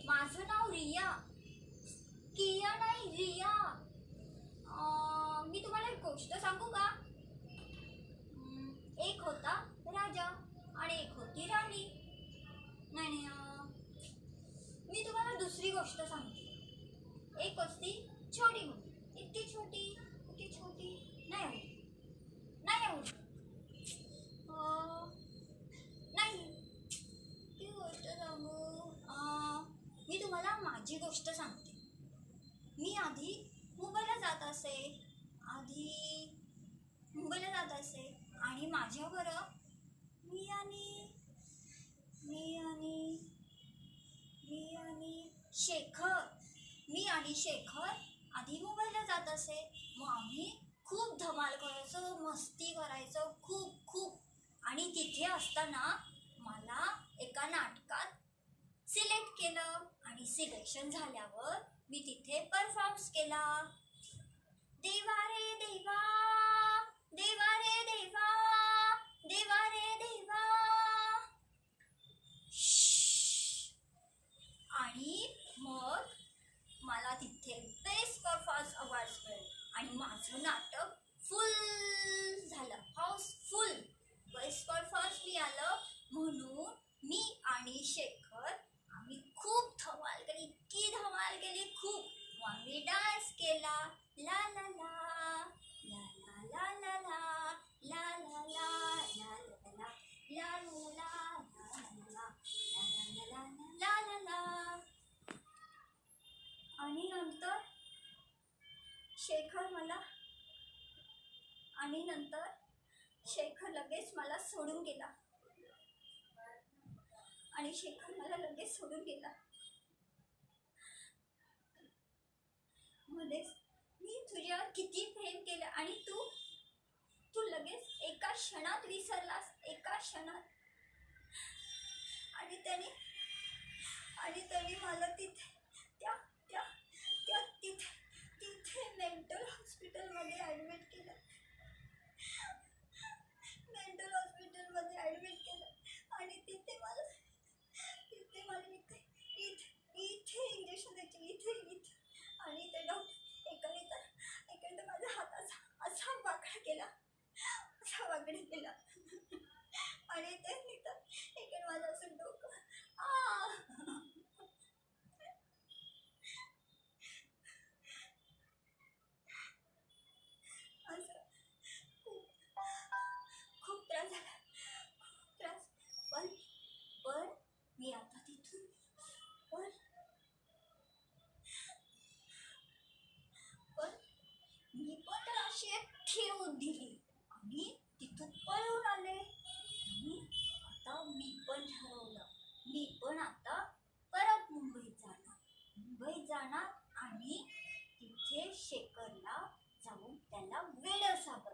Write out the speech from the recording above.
माझं नाव रिया. किया नाही, रिया. मी तुम्हाला एक गोष्ट सांगू का? एक होता राजा आणि एक होती राणी. नाही नाही, मी तुम्हाला दुसरी गोष्ट सांगते. एक असती छोटी मुलगी, इतकी छोटी, इतकी छोटी. नाही आवडत, नाही आवडत. नाही, ती गोष्ट सांगू. मी तुम्हाला माझी गोष्ट सांगते. मी आधी मुंबईला जात असे. आधी मुंबईला जात असे आणि माझ्याबरोबर मी आणि मी आणि मी आणि शेखर मी आणि शेखर आधी मुंबईला जात असे. मग आम्ही खूप धमाल करायचो, मस्ती करायचो, खूप खूप. आणि तिथे असताना मला एका नाटकात सिलेक्ट केलं आणि सिलेक्शन झाल्यावर मी तिथे परफॉर्म्स केला. देवा रे देवा, देवा रे देवा, देवा रे देवा. आणि मग मला तिथे बेस्ट परफॉर्मन्स अवॉर्ड्स मिळाले आणि माझं नाटक फुल झालं, हाऊसफुल. बेस्ट परफॉर्मन्स मिळालं म्हणून मी आणि शेखर आम्ही खूप धमाल केली, इतकी धमाल केली खूप. आम्ही डान्स केला, ला ला ला ला ला ला ला ला ला ला ला ला ला ला ला ला. आणि नंतर शेखर लगेच मला सोडून गेला. मध्येच मी तुझ्यावर किती प्रेम केलं आणि तू लगेच एका क्षणात विसरलास, एका क्षणात. आणि त्याने मला तिथे त्या त्या त्या तिथे तिथे मेंटल हॉस्पिटलमध्ये ॲडमिट केलं. आणि तिथे मला इथे इंजेक्शन द्यायचे, इथे. आणि ते डॉक्टर एकाने तर माझ्या हाताचा असा वाकडा केला. आणि ते एकाने माझं असं डोकं असं खूप त्रास झाला, पण मी आता तिथून पण मी पण त्याला अशी एक ठेवून दिली आणि तिथून पळून आले. आणि आता मी पण ठरवलं, मी पण आता परत मुंबईत जाणार आणि तिथे शेखरला जाऊन त्याला वेड सापडणार.